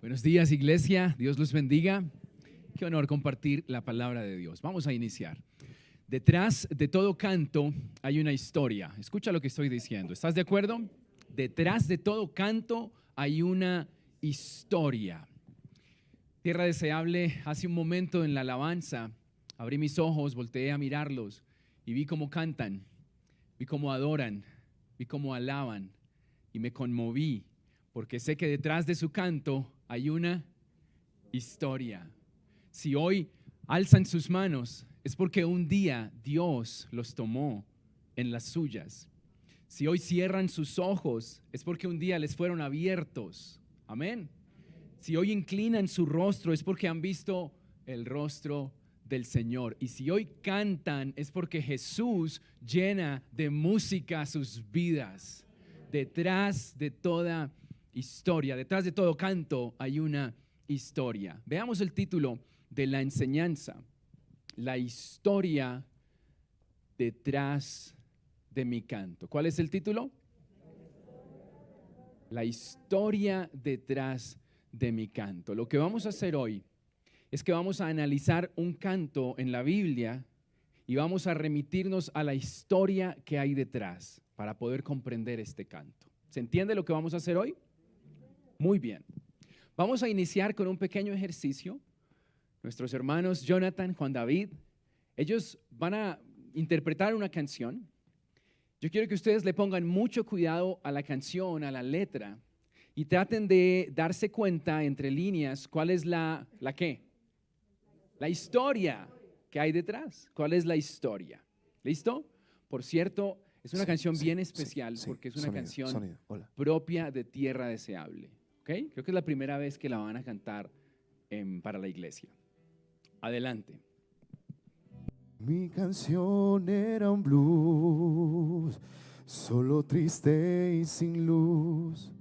Buenos días, iglesia. Dios los bendiga. Qué honor compartir la palabra de Dios. Vamos a iniciar. Detrás de todo canto hay una historia. Escucha lo que estoy diciendo. ¿Estás de acuerdo? Detrás de todo canto hay una historia. Tierra Deseable, hace un momento en la alabanza, abrí mis ojos, volteé a mirarlos y vi cómo cantan, vi cómo adoran, vi cómo alaban y me conmoví porque sé que detrás de su canto hay una historia. Si hoy alzan sus manos, es porque un día Dios los tomó en las suyas. Si hoy cierran sus ojos, es porque un día les fueron abiertos. Amén. Si hoy inclinan su rostro, es porque han visto el rostro del Señor. Y si hoy cantan, es porque Jesús llena de música sus vidas. Detrás de toda historia, detrás de todo canto hay una historia. Veamos el título de la enseñanza: la historia detrás de mi canto. ¿Cuál es el título? La historia detrás de mi canto. Lo que vamos a hacer hoy es que vamos a analizar un canto en la Biblia y vamos a remitirnos a la historia que hay detrás para poder comprender este canto. ¿Se entiende lo que vamos a hacer hoy? Muy bien. Vamos a iniciar con un pequeño ejercicio. Nuestros hermanos Jonathan, Juan David, ellos van a interpretar una canción. Yo quiero que ustedes le pongan mucho cuidado a la canción, a la letra, y traten de darse cuenta entre líneas cuál es la ¿qué? La historia que hay detrás. ¿Cuál es la historia? ¿Listo? Por cierto, es una canción bien especial porque es una canción propia de Tierra Deseable. ¿Okay? Creo que es la primera vez que la van a cantar para la iglesia. Adelante. Mi canción era un blues, solo triste y sin luz.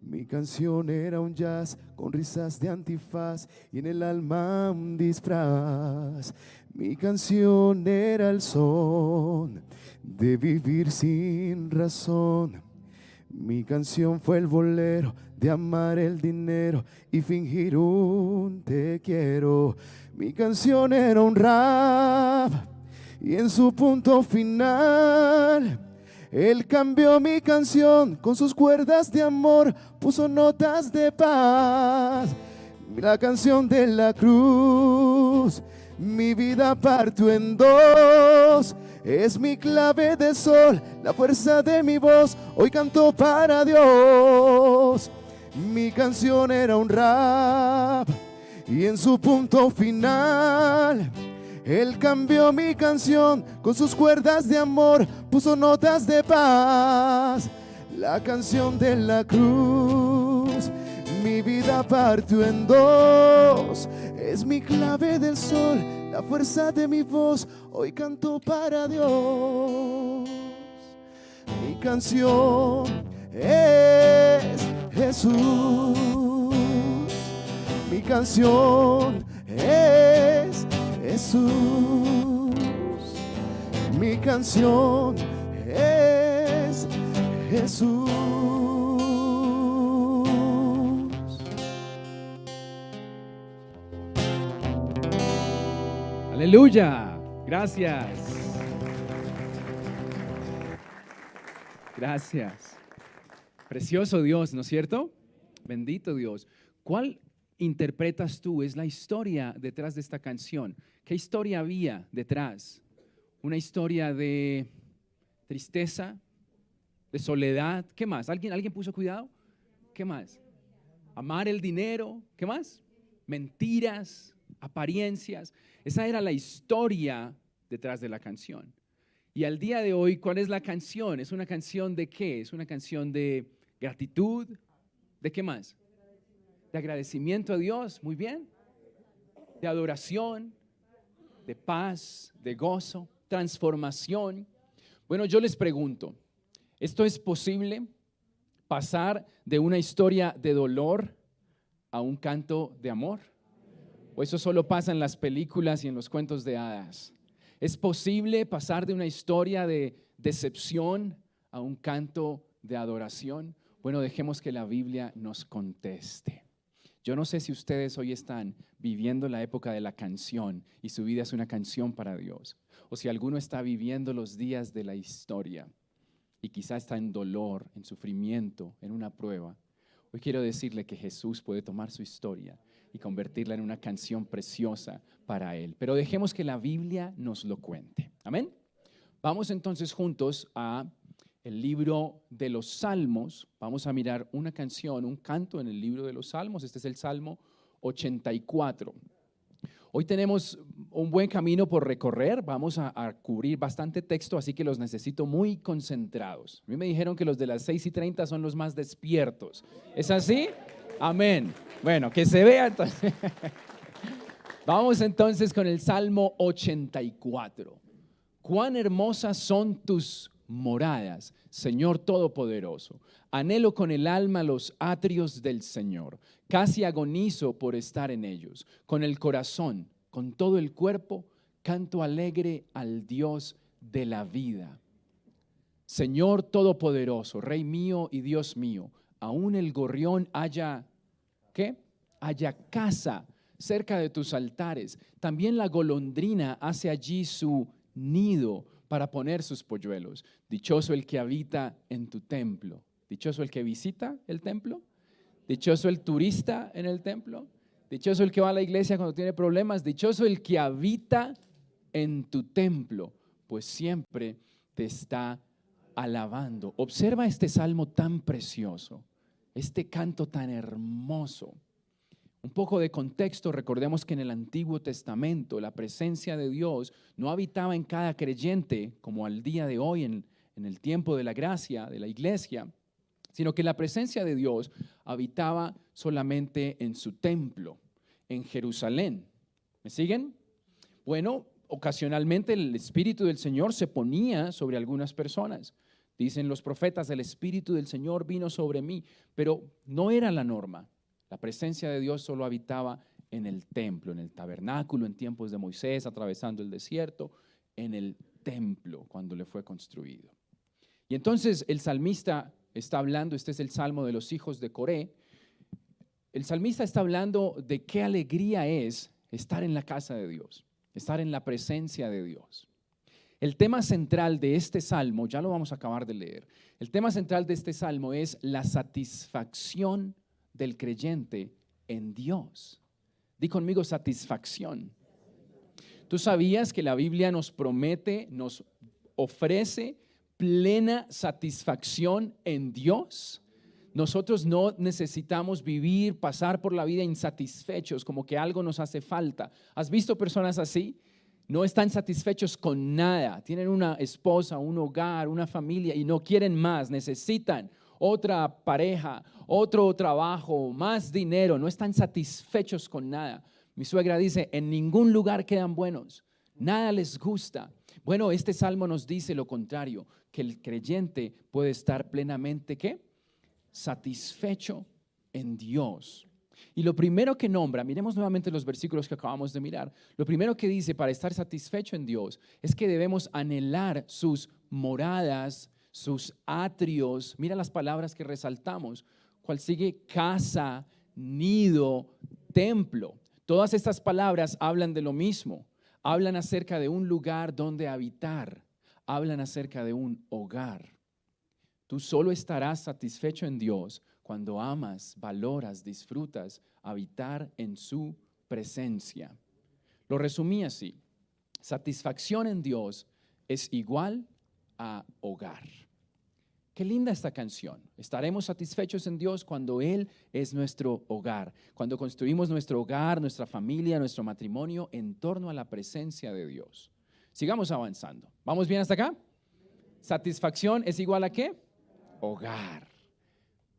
Mi canción era un jazz con risas de antifaz y en el alma un disfraz. Mi canción era el son de vivir sin razón. Mi canción fue el bolero de amar el dinero y fingir un te quiero. Mi canción era un rap y en su punto final él cambió mi canción con sus cuerdas de amor, puso notas de paz. La canción de la cruz, mi vida partió en dos. Es mi clave de sol, la fuerza de mi voz, hoy canto para Dios. Mi canción era un rap y en su punto final él cambió mi canción con sus cuerdas de amor, puso notas de paz. La canción de la cruz, mi vida partió en dos. Es mi clave del sol, la fuerza de mi voz, hoy canto para Dios. Mi canción es Jesús. Mi canción es Jesús. Mi canción es Jesús. Aleluya. Gracias. Gracias. Precioso Dios, ¿no es cierto? Bendito Dios. ¿Cuál interpretas tú? Es la historia detrás de esta canción. ¿Qué historia había detrás? Una historia de tristeza, de soledad. ¿Qué más? ¿Alguien puso cuidado? ¿Qué más? Amar el dinero. ¿Qué más? Mentiras, apariencias. Esa era la historia detrás de la canción. Y al día de hoy, ¿cuál es la canción? ¿Es una canción de qué? ¿Es una canción de gratitud? ¿De qué más? De agradecimiento a Dios, muy bien. De adoración, de paz, de gozo, transformación. Bueno, yo les pregunto, ¿esto es posible? ¿Pasar de una historia de dolor a un canto de amor? ¿O eso solo pasa en las películas y en los cuentos de hadas? ¿Es posible pasar de una historia de decepción a un canto de adoración? Bueno, dejemos que la Biblia nos conteste. Yo no sé si ustedes hoy están viviendo la época de la canción y su vida es una canción para Dios, o si alguno está viviendo los días de la historia y quizá está en dolor, en sufrimiento, en una prueba. Hoy quiero decirle que Jesús puede tomar su historia y convertirla en una canción preciosa para Él. Pero dejemos que la Biblia nos lo cuente. Amén. Vamos entonces juntos a el libro de los Salmos. Vamos a mirar una canción, un canto en el libro de los Salmos. Este es el Salmo 84. Hoy tenemos un buen camino por recorrer. Vamos a cubrir bastante texto, así que los necesito muy concentrados. A mí me dijeron que los de las 6:30 son los más despiertos. ¿Es así? Amén. Bueno, que se vea entonces. Vamos entonces con el Salmo 84. Cuán hermosas son tus moradas, Señor Todopoderoso. Anhelo con el alma los atrios del Señor. Casi agonizo por estar en ellos. Con el corazón, con todo el cuerpo, canto alegre al Dios de la vida. Señor Todopoderoso, Rey mío y Dios mío, aún el gorrión haya, ¿qué? Haya casa cerca de tus altares. También la golondrina hace allí su nido para poner sus polluelos. Dichoso el que habita en tu templo. Dichoso el que visita el templo. Dichoso el turista en el templo. Dichoso el que va a la iglesia cuando tiene problemas. Dichoso el que habita en tu templo, pues siempre te está alabando. Observa este salmo tan precioso, este canto tan hermoso. Un poco de contexto, recordemos que en el Antiguo Testamento la presencia de Dios no habitaba en cada creyente como al día de hoy en el tiempo de la gracia, de la iglesia, sino que la presencia de Dios habitaba solamente en su templo, en Jerusalén. ¿Me siguen? Bueno, ocasionalmente el Espíritu del Señor se ponía sobre algunas personas. Dicen los profetas, el Espíritu del Señor vino sobre mí, pero no era la norma. La presencia de Dios solo habitaba en el templo, en el tabernáculo, en tiempos de Moisés, atravesando el desierto, en el templo, cuando le fue construido. Y entonces el salmista está hablando, este es el salmo de los hijos de Coré. El salmista está hablando de qué alegría es estar en la casa de Dios, estar en la presencia de Dios. El tema central de este salmo, ya lo vamos a acabar de leer, el tema central de este salmo es la satisfacción del creyente en Dios. Di conmigo satisfacción. ¿Tú sabías que la Biblia nos promete, nos ofrece plena satisfacción en Dios? Nosotros no necesitamos vivir, pasar por la vida insatisfechos, como que algo nos hace falta. ¿Has visto personas así? No están satisfechos con nada. Tienen una esposa, un hogar, una familia y no quieren más, necesitan otra pareja, otro trabajo, más dinero, no están satisfechos con nada. Mi suegra dice, en ningún lugar quedan buenos, nada les gusta. Bueno, este salmo nos dice lo contrario, que el creyente puede estar plenamente, ¿qué? Satisfecho en Dios. Y lo primero que nombra, miremos nuevamente los versículos que acabamos de mirar, lo primero que dice para estar satisfecho en Dios es que debemos anhelar sus moradas, sus atrios. Mira las palabras que resaltamos, cual sigue casa, nido, templo. Todas estas palabras hablan de lo mismo, hablan acerca de un lugar donde habitar, hablan acerca de un hogar. Tú solo estarás satisfecho en Dios cuando amas, valoras, disfrutas habitar en su presencia. Lo resumí así: satisfacción en Dios es igual a hogar. Qué linda esta canción. Estaremos satisfechos en Dios cuando Él es nuestro hogar, cuando construimos nuestro hogar, nuestra familia, nuestro matrimonio en torno a la presencia de Dios. Sigamos avanzando. ¿Vamos bien hasta acá? Satisfacción es igual a ¿qué? Hogar.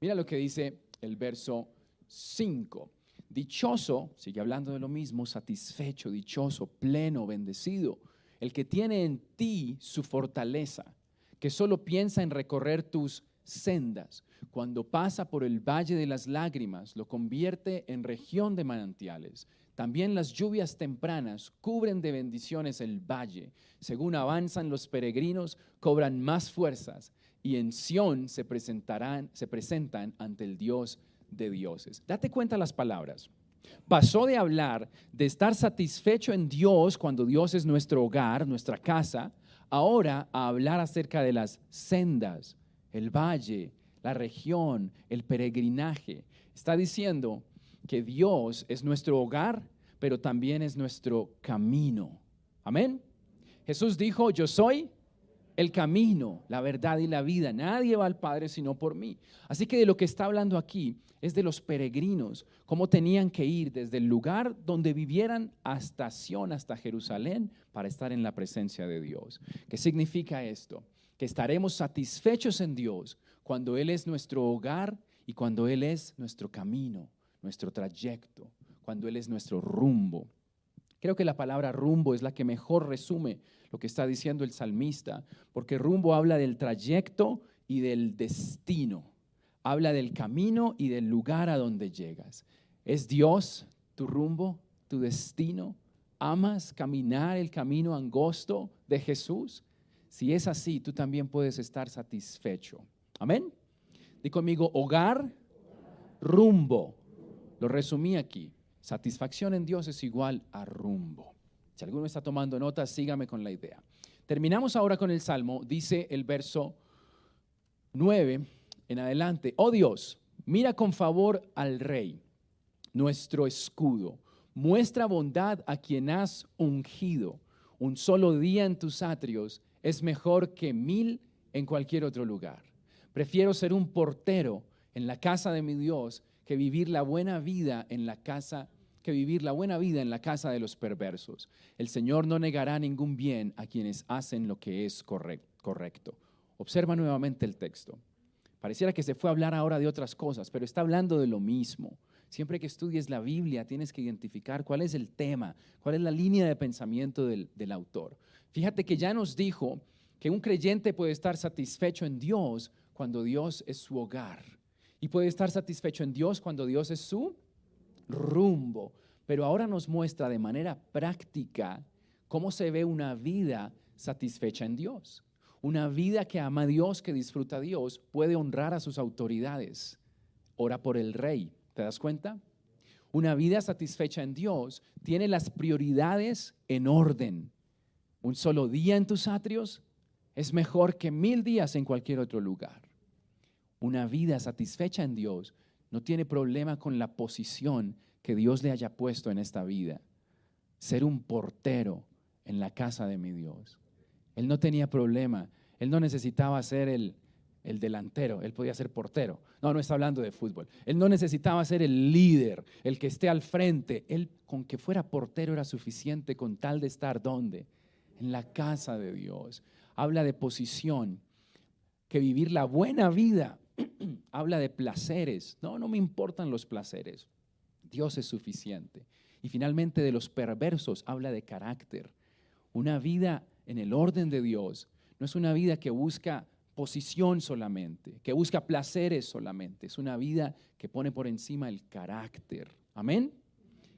Mira lo que dice el verso 5. Dichoso, sigue hablando de lo mismo, satisfecho, dichoso, pleno, bendecido, el que tiene en ti su fortaleza, que solo piensa en recorrer tus sendas. Cuando pasa por el valle de las lágrimas, lo convierte en región de manantiales. También las lluvias tempranas cubren de bendiciones el valle. Según avanzan los peregrinos, cobran más fuerzas y en Sión se presentan ante el Dios de dioses. Date cuenta las palabras. Pasó de hablar de estar satisfecho en Dios cuando Dios es nuestro hogar, nuestra casa, ahora a hablar acerca de las sendas, el valle, la región, el peregrinaje. Está diciendo que Dios es nuestro hogar, pero también es nuestro camino. Amén. Jesús dijo, yo soy el camino, la verdad y la vida. Nadie va al Padre sino por mí. Así que de lo que está hablando aquí es de los peregrinos, cómo tenían que ir desde el lugar donde vivieran hasta Sión, hasta Jerusalén, para estar en la presencia de Dios. ¿Qué significa esto? Que estaremos satisfechos en Dios cuando Él es nuestro hogar y cuando Él es nuestro camino, nuestro trayecto, cuando Él es nuestro rumbo. Creo que la palabra rumbo es la que mejor resume lo que está diciendo el salmista, porque rumbo habla del trayecto y del destino, habla del camino y del lugar a donde llegas. ¿Es Dios tu rumbo, tu destino? ¿Amas caminar el camino angosto de Jesús? Si es así, tú también puedes estar satisfecho. Amén. Di conmigo, hogar, rumbo. Lo resumí aquí. Satisfacción en Dios es igual a rumbo. Si alguno está tomando notas, sígame con la idea. Terminamos ahora con el Salmo. Dice el verso 9 en adelante. Oh Dios, mira con favor al Rey, nuestro escudo. Muestra bondad a quien has ungido. Un solo día en tus atrios es mejor que 1000 en cualquier otro lugar. Prefiero ser un portero en la casa de mi Dios que vivir la buena vida en la casa de los perversos. El Señor no negará ningún bien a quienes hacen lo que es correcto. Observa nuevamente el texto. Pareciera que se fue a hablar ahora de otras cosas, pero está hablando de lo mismo. Siempre que estudies la Biblia tienes que identificar cuál es el tema, cuál es la línea de pensamiento del autor. Fíjate que ya nos dijo que un creyente puede estar satisfecho en Dios cuando Dios es su hogar. Y puede estar satisfecho en Dios cuando Dios es su rumbo. Pero ahora nos muestra de manera práctica cómo se ve una vida satisfecha en Dios. Una vida que ama a Dios, que disfruta a Dios, puede honrar a sus autoridades. Ora por el rey, ¿te das cuenta? Una vida satisfecha en Dios tiene las prioridades en orden. Un solo día en tus atrios es mejor que 1000 días en cualquier otro lugar. Una vida satisfecha en Dios no tiene problema con la posición que Dios le haya puesto en esta vida. Ser un portero en la casa de mi Dios. Él no tenía problema. Él no necesitaba ser el delantero. Él podía ser portero. No está hablando de fútbol. Él no necesitaba ser el líder, el que esté al frente. Él con que fuera portero era suficiente con tal de estar ¿dónde? En la casa de Dios. Habla de posición, que vivir la buena vida habla de placeres. No me importan los placeres. Dios es suficiente. Y finalmente de los perversos habla de carácter. Una vida en el orden de Dios no es una vida que busca posición solamente, que busca placeres solamente. Es una vida que pone por encima el carácter. Amén.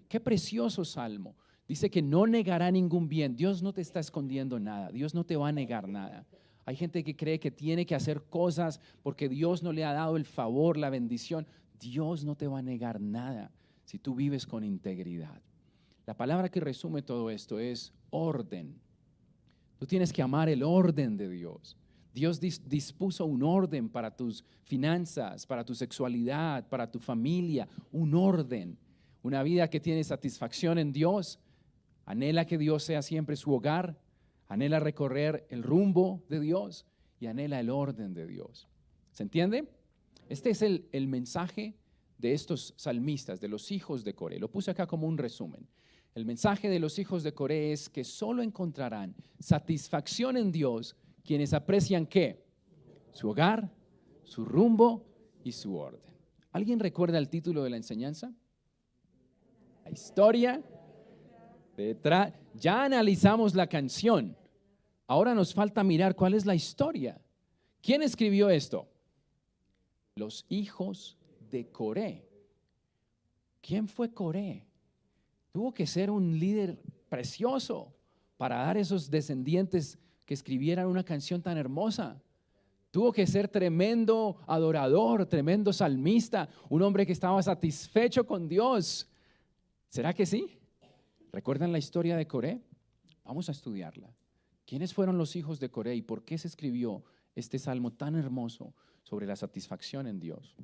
Qué precioso salmo. Dice que no negará ningún bien. Dios no te está escondiendo nada. Dios no te va a negar nada. Hay gente que cree que tiene que hacer cosas porque Dios no le ha dado el favor, la bendición. Dios no te va a negar nada si tú vives con integridad. La palabra que resume todo esto es orden. Tú tienes que amar el orden de Dios. Dios dispuso un orden para tus finanzas, para tu sexualidad, para tu familia, un orden. Una vida que tiene satisfacción en Dios, anhela que Dios sea siempre su hogar, anhela recorrer el rumbo de Dios y anhela el orden de Dios. ¿Se entiende? Este es el mensaje de estos salmistas, de los hijos de Coré. Lo puse acá como un resumen. El mensaje de los hijos de Coré es que solo encontrarán satisfacción en Dios quienes aprecian ¿qué? Su hogar, su rumbo y su orden. ¿Alguien recuerda el título de la enseñanza? La historia detrás. Ya analizamos la canción. Ahora nos falta mirar cuál es la historia. ¿Quién escribió esto? Los hijos de Coré. ¿Quién fue Coré? Tuvo que ser un líder precioso para dar esos descendientes que escribieran una canción tan hermosa. Tuvo que ser tremendo adorador, tremendo salmista, un hombre que estaba satisfecho con Dios. ¿Será que sí? ¿Recuerdan la historia de Coré? Vamos a estudiarla. ¿Quiénes fueron los hijos de Coré y por qué se escribió este salmo tan hermoso sobre la satisfacción en Dios?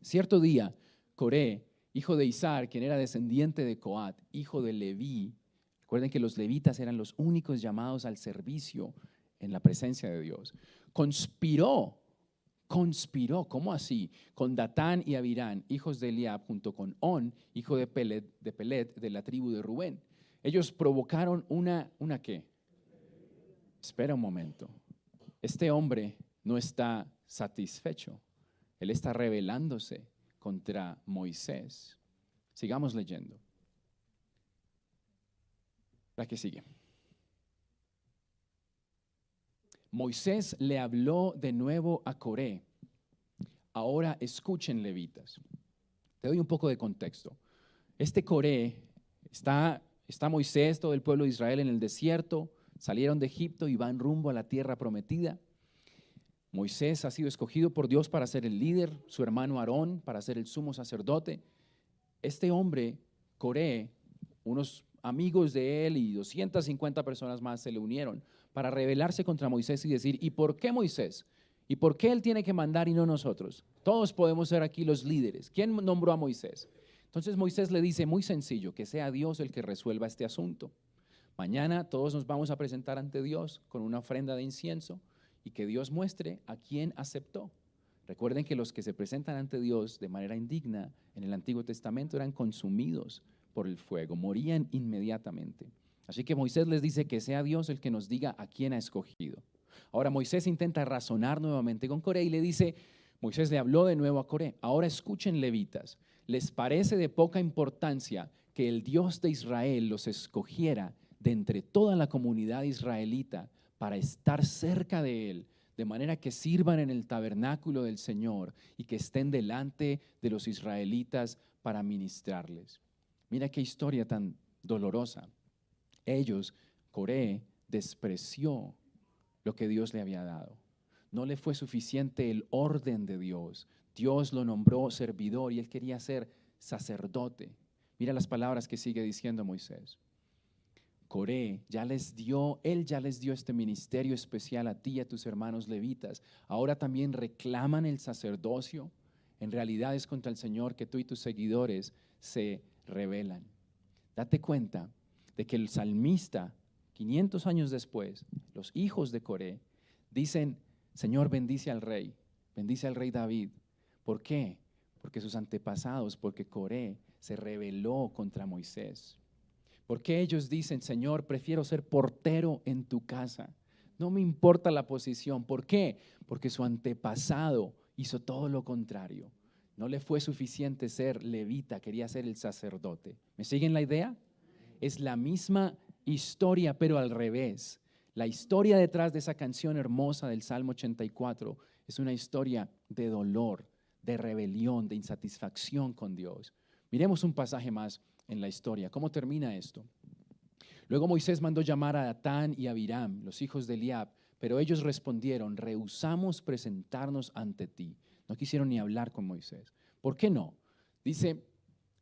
Cierto día, Coré, hijo de Izar, quien era descendiente de Coat, hijo de Leví, recuerden que los levitas eran los únicos llamados al servicio en la presencia de Dios, conspiró, ¿cómo así? Con Datán y Abirán, hijos de Eliab, junto con On, hijo de Pelet, de la tribu de Rubén. Ellos provocaron ¿una qué? Espera un momento. Este hombre no está satisfecho. Él está rebelándose contra Moisés. Sigamos leyendo. La que sigue. Moisés le habló de nuevo a Coré. Ahora escuchen, levitas. Te doy un poco de contexto. Este Coré, está Moisés, todo el pueblo de Israel en el desierto, salieron de Egipto y van rumbo a la tierra prometida. Moisés ha sido escogido por Dios para ser el líder, su hermano Aarón para ser el sumo sacerdote. Este hombre, Coré, unos amigos de él y 250 personas más se le unieron para rebelarse contra Moisés y decir, ¿y por qué Moisés? ¿Y por qué él tiene que mandar y no nosotros? Todos podemos ser aquí los líderes. ¿Quién nombró a Moisés? Entonces Moisés le dice, muy sencillo, que sea Dios el que resuelva este asunto. Mañana todos nos vamos a presentar ante Dios con una ofrenda de incienso y que Dios muestre a quién aceptó. Recuerden que los que se presentan ante Dios de manera indigna en el Antiguo Testamento eran consumidos por el fuego, morían inmediatamente. Así que Moisés les dice que sea Dios el que nos diga a quién ha escogido. Ahora Moisés intenta razonar nuevamente con Coré y le dice, Moisés le habló de nuevo a Coré, ahora escuchen, levitas, ¿les parece de poca importancia que el Dios de Israel los escogiera de entre toda la comunidad israelita para estar cerca de él, de manera que sirvan en el tabernáculo del Señor y que estén delante de los israelitas para ministrarles? Mira qué historia tan dolorosa. Ellos, Coré, despreció lo que Dios le había dado. No le fue suficiente el orden de Dios. Dios lo nombró servidor y él quería ser sacerdote. Mira las palabras que sigue diciendo Moisés. Coré él ya les dio este ministerio especial a ti y a tus hermanos levitas. Ahora también reclaman el sacerdocio. En realidad es contra el Señor que tú y tus seguidores se rebelan. Date cuenta de que el salmista, 500 años después, los hijos de Coré, dicen, Señor, bendice al rey David. ¿Por qué? Porque sus antepasados, porque Coré se rebeló contra Moisés. Porque ellos dicen, Señor, prefiero ser portero en tu casa. No me importa la posición. ¿Por qué? Porque su antepasado hizo todo lo contrario. No le fue suficiente ser levita, quería ser el sacerdote. ¿Me siguen la idea? Es la misma historia, pero al revés. La historia detrás de esa canción hermosa del Salmo 84 es una historia de dolor, de rebelión, de insatisfacción con Dios. Miremos un pasaje más en la historia. ¿Cómo termina esto? Luego Moisés mandó llamar a Datán y a Abiram, los hijos de Eliab, pero ellos respondieron, rehusamos presentarnos ante ti. No quisieron ni hablar con Moisés. ¿Por qué no? Dice,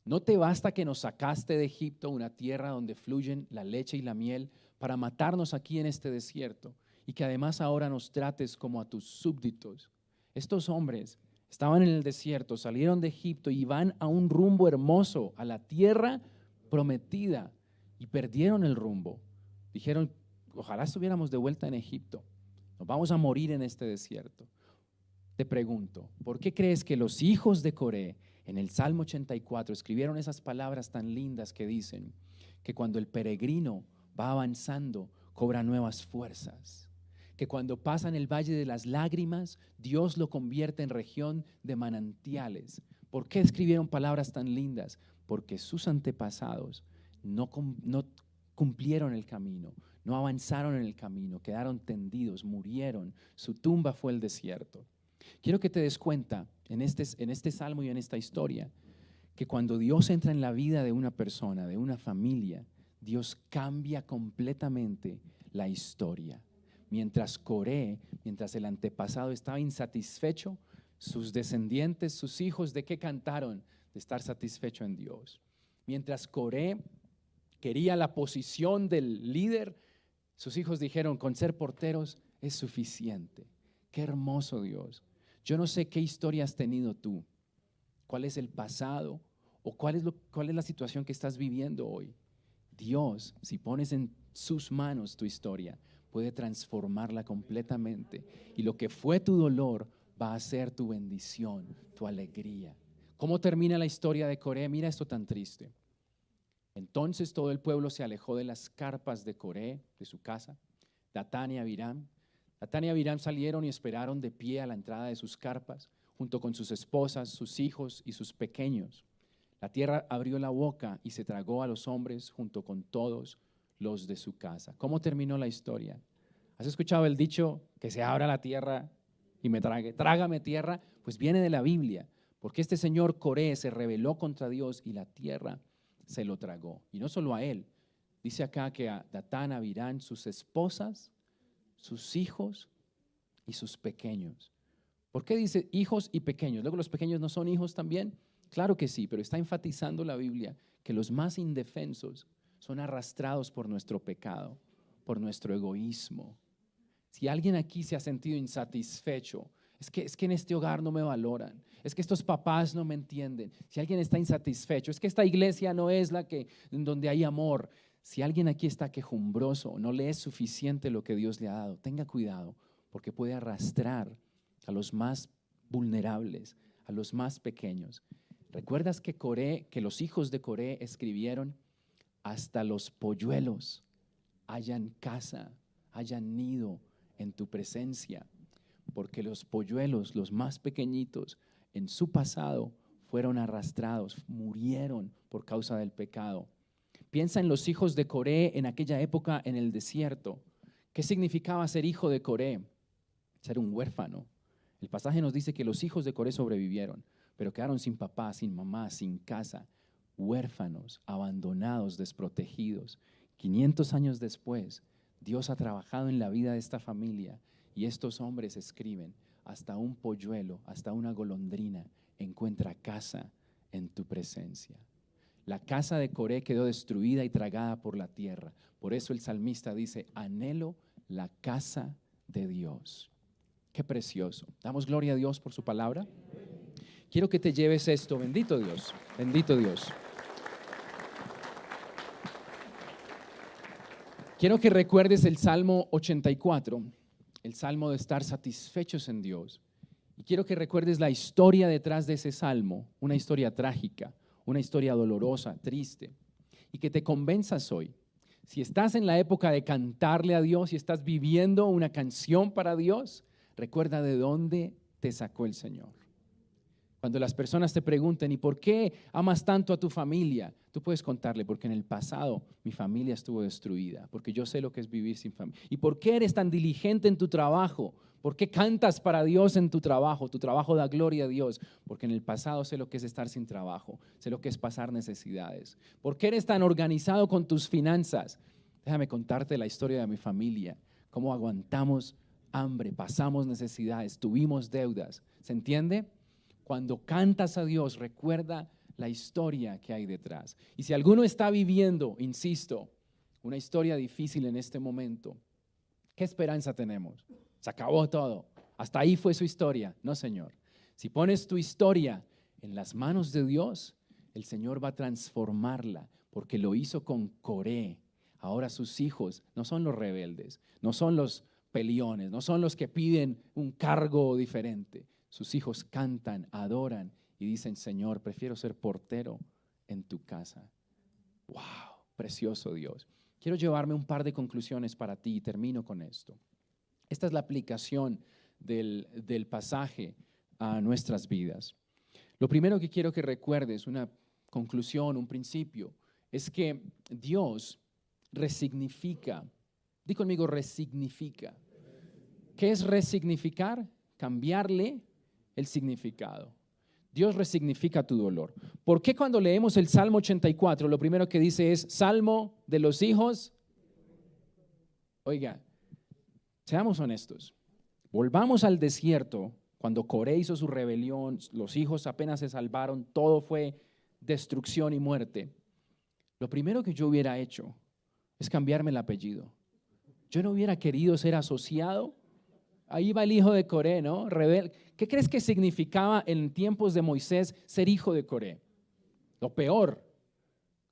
¿no te basta que nos sacaste de Egipto, una tierra donde fluyen la leche y la miel, para matarnos aquí en este desierto y que además ahora nos trates como a tus súbditos? Estos hombres estaban en el desierto, salieron de Egipto y van a un rumbo hermoso, a la tierra prometida, y perdieron el rumbo. Dijeron, ojalá estuviéramos de vuelta en Egipto, nos vamos a morir en este desierto. Te pregunto, ¿por qué crees que los hijos de Coré en el Salmo 84 escribieron esas palabras tan lindas que dicen que cuando el peregrino va avanzando cobra nuevas fuerzas? Que cuando pasa en el valle de las lágrimas, Dios lo convierte en región de manantiales. ¿Por qué escribieron palabras tan lindas? Porque sus antepasados no cumplieron el camino, no avanzaron en el camino, quedaron tendidos, murieron, su tumba fue el desierto. Quiero que te des cuenta en este salmo y en esta historia que cuando Dios entra en la vida de una persona, de una familia, Dios cambia completamente la historia. Mientras Coré, mientras el antepasado estaba insatisfecho, sus descendientes, sus hijos, ¿de qué cantaron? De estar satisfecho en Dios. Mientras Coré quería la posición del líder, sus hijos dijeron, con ser porteros es suficiente. Qué hermoso Dios. Yo no sé qué historia has tenido tú, cuál es el pasado o cuál es la situación que estás viviendo hoy. Dios, si pones en sus manos tu historia, puede transformarla completamente. Y lo que fue tu dolor va a ser tu bendición, tu alegría. ¿Cómo termina la historia de Coré? Mira esto tan triste. Entonces todo el pueblo se alejó de las carpas de Coré, de su casa. Datán y Abiram salieron y esperaron de pie a la entrada de sus carpas, junto con sus esposas, sus hijos y sus pequeños. La tierra abrió la boca y se tragó a los hombres junto con todos los de su casa. ¿Cómo terminó la historia? ¿Has escuchado el dicho que se abra la tierra y me trague? Trágame tierra, pues viene de la Biblia, porque este señor Coré se rebeló contra Dios y la tierra se lo tragó. Y no solo a él, dice acá que a Datán, a Abiram, sus esposas, sus hijos y sus pequeños. ¿Por qué dice hijos y pequeños? Luego los pequeños no son hijos también. Claro que sí, pero está enfatizando la Biblia que los más indefensos son arrastrados por nuestro pecado, por nuestro egoísmo. Si alguien aquí se ha sentido insatisfecho, es que en este hogar no me valoran, es que estos papás no me entienden. Si alguien está insatisfecho, es que esta iglesia no es la que en donde hay amor. Si alguien aquí está quejumbroso, no le es suficiente lo que Dios le ha dado, tenga cuidado, porque puede arrastrar a los más vulnerables, a los más pequeños. ¿Recuerdas que los hijos de Coré escribieron: hasta los polluelos hayan casa, hayan nido en tu presencia? Porque los polluelos, los más pequeñitos, en su pasado fueron arrastrados, murieron por causa del pecado. Piensa en los hijos de Coré en aquella época en el desierto. ¿Qué significaba ser hijo de Coré? Ser un huérfano. El pasaje nos dice que los hijos de Coré sobrevivieron, pero quedaron sin papá, sin mamá, sin casa, huérfanos, abandonados, desprotegidos. 500 años después, Dios ha trabajado en la vida de esta familia y estos hombres escriben: hasta un polluelo, hasta una golondrina encuentra casa en tu presencia. La casa de Coré quedó destruida y tragada por la tierra. Por eso el salmista dice: anhelo la casa de Dios. Qué precioso. Damos gloria a Dios por su palabra. Quiero que te lleves esto. Bendito Dios, bendito Dios. Quiero que recuerdes el Salmo 84, el Salmo de estar satisfechos en Dios. Y quiero que recuerdes la historia detrás de ese Salmo, una historia trágica, una historia dolorosa, triste. Y que te convenzas hoy, si estás en la época de cantarle a Dios y estás viviendo una canción para Dios, recuerda de dónde te sacó el Señor. Cuando las personas te pregunten: ¿y por qué amas tanto a tu familia? Tú puedes contarle: porque en el pasado mi familia estuvo destruida, porque yo sé lo que es vivir sin familia. ¿Y por qué eres tan diligente en tu trabajo? ¿Por qué cantas para Dios en tu trabajo? Tu trabajo da gloria a Dios, porque en el pasado sé lo que es estar sin trabajo, sé lo que es pasar necesidades. ¿Por qué eres tan organizado con tus finanzas? Déjame contarte la historia de mi familia, cómo aguantamos hambre, pasamos necesidades, tuvimos deudas. ¿Se entiende? Cuando cantas a Dios, recuerda la historia que hay detrás. Y si alguno está viviendo, insisto, una historia difícil en este momento, ¿qué esperanza tenemos? Se acabó todo. Hasta ahí fue su historia. No, Señor. Si pones tu historia en las manos de Dios, el Señor va a transformarla, porque lo hizo con Coré. Ahora sus hijos no son los rebeldes, no son los peleones, no son los que piden un cargo diferente. Sus hijos cantan, adoran y dicen: Señor, prefiero ser portero en tu casa. ¡Wow! Precioso Dios. Quiero llevarme un par de conclusiones para ti y termino con esto. Esta es la aplicación del pasaje a nuestras vidas. Lo primero que quiero que recuerdes, una conclusión, un principio, es que Dios resignifica. Di conmigo: resignifica. ¿Qué es resignificar? Cambiarle el significado. Dios resignifica tu dolor. ¿Por qué cuando leemos el Salmo 84 lo primero que dice es Salmo de los hijos? Oiga, Seamos honestos. Volvamos al desierto, cuando Coré hizo su rebelión, los hijos apenas se salvaron, todo fue destrucción y muerte. Lo primero que yo hubiera hecho es cambiarme el apellido. Yo no hubiera querido ser asociado. Ahí va el hijo de Coré, ¿no? ¿Qué crees que significaba en tiempos de Moisés ser hijo de Coré? Lo peor.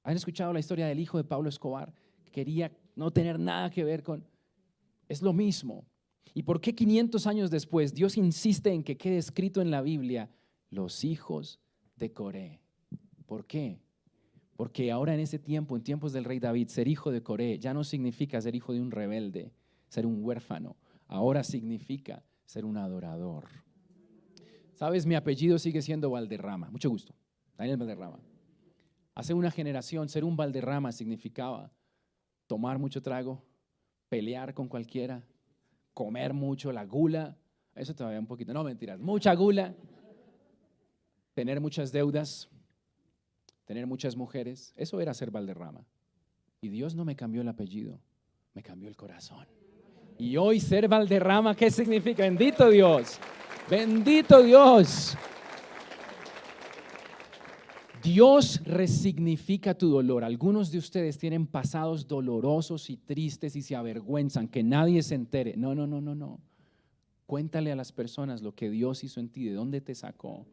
¿Han escuchado la historia del hijo de Pablo Escobar? Quería no tener nada que ver con... Es lo mismo. ¿Y por qué 500 años después Dios insiste en que quede escrito en la Biblia los hijos de Coré? ¿Por qué? Porque ahora en ese tiempo, en tiempos del rey David, ser hijo de Coré ya no significa ser hijo de un rebelde, ser un huérfano. Ahora significa ser un adorador. ¿Sabes? Mi apellido sigue siendo Valderrama. Mucho gusto. Daniel Valderrama. Hace una generación, ser un Valderrama significaba tomar mucho trago, pelear con cualquiera, comer mucho, la gula. Eso todavía un poquito, no mentiras, mucha gula, tener muchas deudas, tener muchas mujeres. Eso era ser Valderrama. Y Dios no me cambió el apellido, me cambió el corazón. Y hoy ser Valderrama, ¿qué significa? Bendito Dios, bendito Dios. Dios resignifica tu dolor. Algunos de ustedes tienen pasados dolorosos y tristes y se avergüenzan, que nadie se entere. No. Cuéntale a las personas lo que Dios hizo en ti, de dónde te sacó,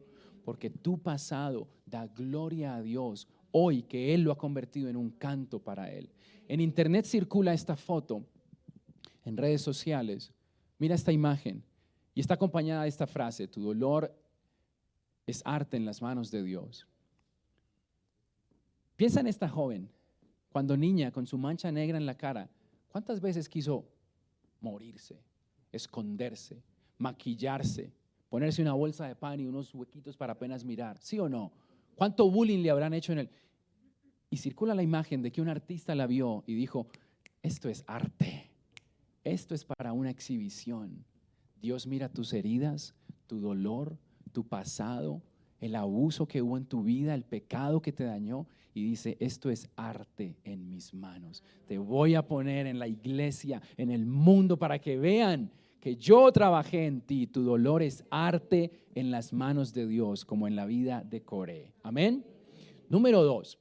porque tu pasado da gloria a Dios hoy, que Él lo ha convertido en un canto para Él. En internet circula esta foto, en redes sociales. Mira esta imagen y está acompañada de esta frase: tu dolor es arte en las manos de Dios. Piensa en esta joven, cuando niña, con su mancha negra en la cara, ¿cuántas veces quiso morirse, esconderse, maquillarse, ponerse una bolsa de pan y unos huequitos para apenas mirar? ¿Sí o no? ¿Cuánto bullying le habrán hecho en él? Y circula la imagen de que un artista la vio y dijo: esto es arte, esto es para una exhibición. Dios mira tus heridas, tu dolor, tu pasado, el abuso que hubo en tu vida, el pecado que te dañó, y dice: esto es arte en mis manos. Te voy a poner en la iglesia, en el mundo, para que vean que yo trabajé en ti. Tu dolor es arte en las manos de Dios, como en la vida de Coré. Amén. Número 2,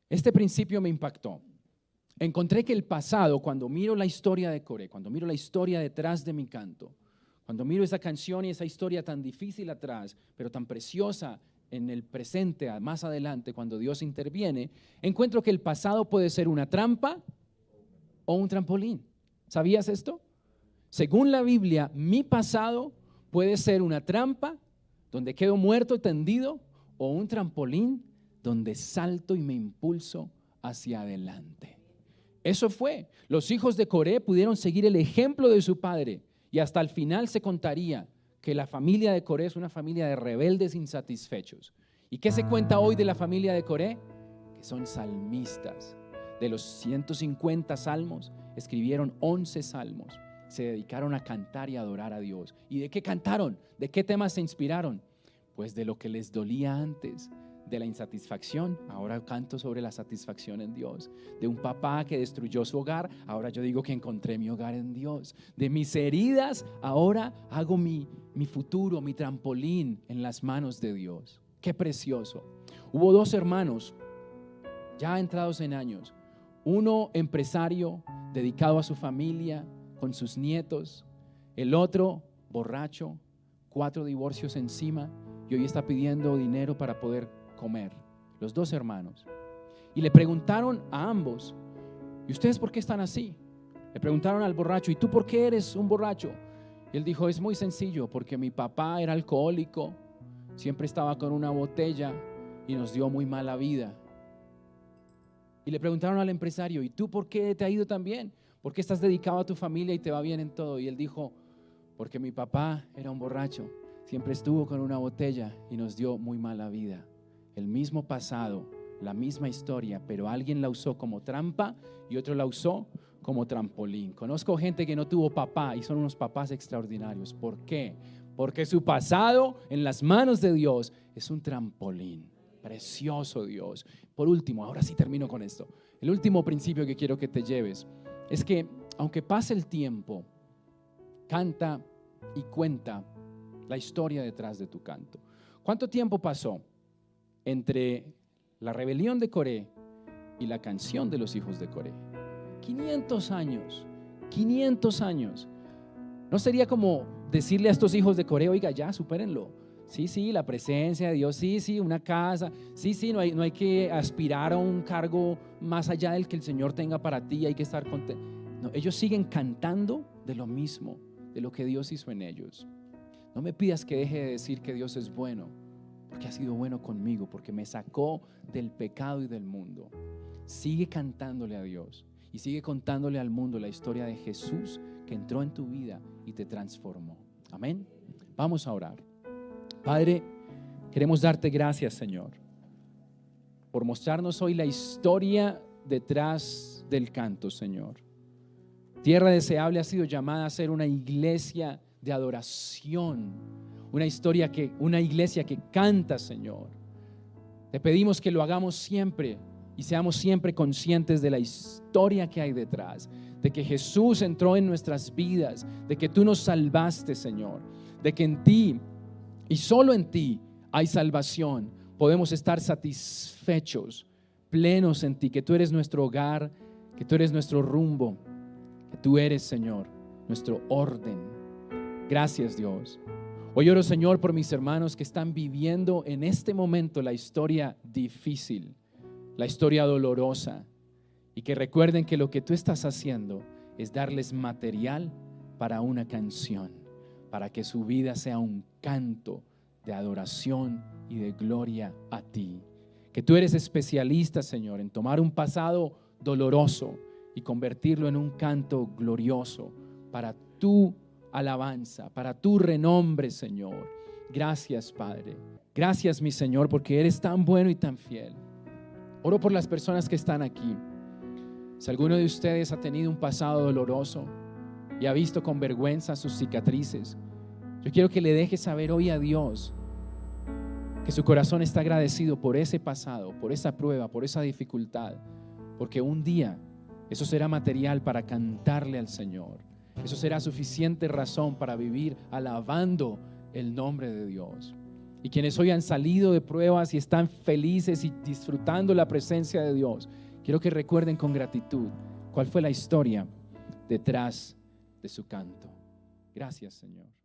este principio me impactó. Encontré que el pasado, cuando miro la historia de Coré, cuando miro la historia detrás de mi canto, cuando miro esa canción y esa historia tan difícil atrás, pero tan preciosa en el presente, más adelante, cuando Dios interviene, encuentro que el pasado puede ser una trampa o un trampolín. ¿Sabías esto? Según la Biblia, mi pasado puede ser una trampa donde quedo muerto y tendido, o un trampolín donde salto y me impulso hacia adelante. Eso fue. Los hijos de Coré pudieron seguir el ejemplo de su padre, y hasta el final se contaría que la familia de Coré es una familia de rebeldes insatisfechos. ¿Y qué se cuenta hoy de la familia de Coré? Que son salmistas. De los 150 salmos, escribieron 11 salmos. Se dedicaron a cantar y adorar a Dios. ¿Y de qué cantaron? ¿De qué temas se inspiraron? Pues de lo que les dolía antes, de la insatisfacción. Ahora canto sobre la satisfacción en Dios. De un papá que destruyó su hogar, ahora yo digo que encontré mi hogar en Dios. De mis heridas, ahora hago mi futuro, mi trampolín en las manos de Dios. Qué precioso. Hubo 2 hermanos ya entrados en años, uno empresario dedicado a su familia con sus nietos, el otro borracho, 4 divorcios encima, y hoy está pidiendo dinero para poder comer. Los 2 hermanos. Y le preguntaron a ambos: ¿y ustedes por qué están así? Le preguntaron al borracho: ¿y tú por qué eres un borracho? Y él dijo: es muy sencillo, porque mi papá era alcohólico, siempre estaba con una botella y nos dio muy mala vida. Y le preguntaron al empresario: ¿y tú por qué te ha ido tan bien? ¿Por qué estás dedicado a tu familia y te va bien en todo? Y él dijo: porque mi papá era un borracho, siempre estuvo con una botella y nos dio muy mala vida. El mismo pasado, la misma historia, pero alguien la usó como trampa y otro la usó como trampolín. Conozco gente que no tuvo papá y son unos papás extraordinarios. ¿Por qué? Porque su pasado en las manos de Dios es un trampolín. Precioso Dios. Por último, ahora sí termino con esto. El último principio que quiero que te lleves es que aunque pase el tiempo, canta y cuenta la historia detrás de tu canto. ¿Cuánto tiempo pasó entre la rebelión de Coré y la canción de los hijos de Coré? 500 años, 500 años. ¿No sería como decirle a estos hijos de Coré, oiga, ya, supérenlo? Sí, la presencia de Dios, sí, una casa, sí, no hay que aspirar a un cargo más allá del que el Señor tenga para ti, hay que estar contento. No, ellos siguen cantando de lo mismo, de lo que Dios hizo en ellos. No me pidas que deje de decir que Dios es bueno, porque ha sido bueno conmigo, porque me sacó del pecado y del mundo. Sigue cantándole a Dios y sigue contándole al mundo la historia de Jesús que entró en tu vida y te transformó. Amén. Vamos a orar. Padre, queremos darte gracias, Señor, por mostrarnos hoy la historia detrás del canto, Señor. Tierra Deseable ha sido llamada a ser una iglesia de adoración, una iglesia que canta, Señor. Te pedimos que lo hagamos siempre y seamos siempre conscientes de la historia que hay detrás, de que Jesús entró en nuestras vidas, de que tú nos salvaste, Señor, de que en ti y solo en ti hay salvación. Podemos estar satisfechos, plenos en ti, que tú eres nuestro hogar, que tú eres nuestro rumbo, que tú eres, Señor, nuestro orden. Gracias, Dios. Hoy oro, Señor, por mis hermanos que están viviendo en este momento la historia difícil, la historia dolorosa, y que recuerden que lo que tú estás haciendo es darles material para una canción, para que su vida sea un canto de adoración y de gloria a ti. Que tú eres especialista, Señor, en tomar un pasado doloroso y convertirlo en un canto glorioso para tu alabanza, para tu renombre, Señor. Gracias, Padre. Gracias, mi Señor, porque eres tan bueno y tan fiel. Oro por las personas que están aquí. Si alguno de ustedes ha tenido un pasado doloroso y ha visto con vergüenza sus cicatrices, yo quiero que le deje saber hoy a Dios que su corazón está agradecido por ese pasado, por esa prueba, por esa dificultad, porque un día eso será material para cantarle al Señor. Eso será suficiente razón para vivir alabando el nombre de Dios. Y quienes hoy han salido de pruebas y están felices y disfrutando la presencia de Dios, quiero que recuerden con gratitud cuál fue la historia detrás de su canto. Gracias, Señor.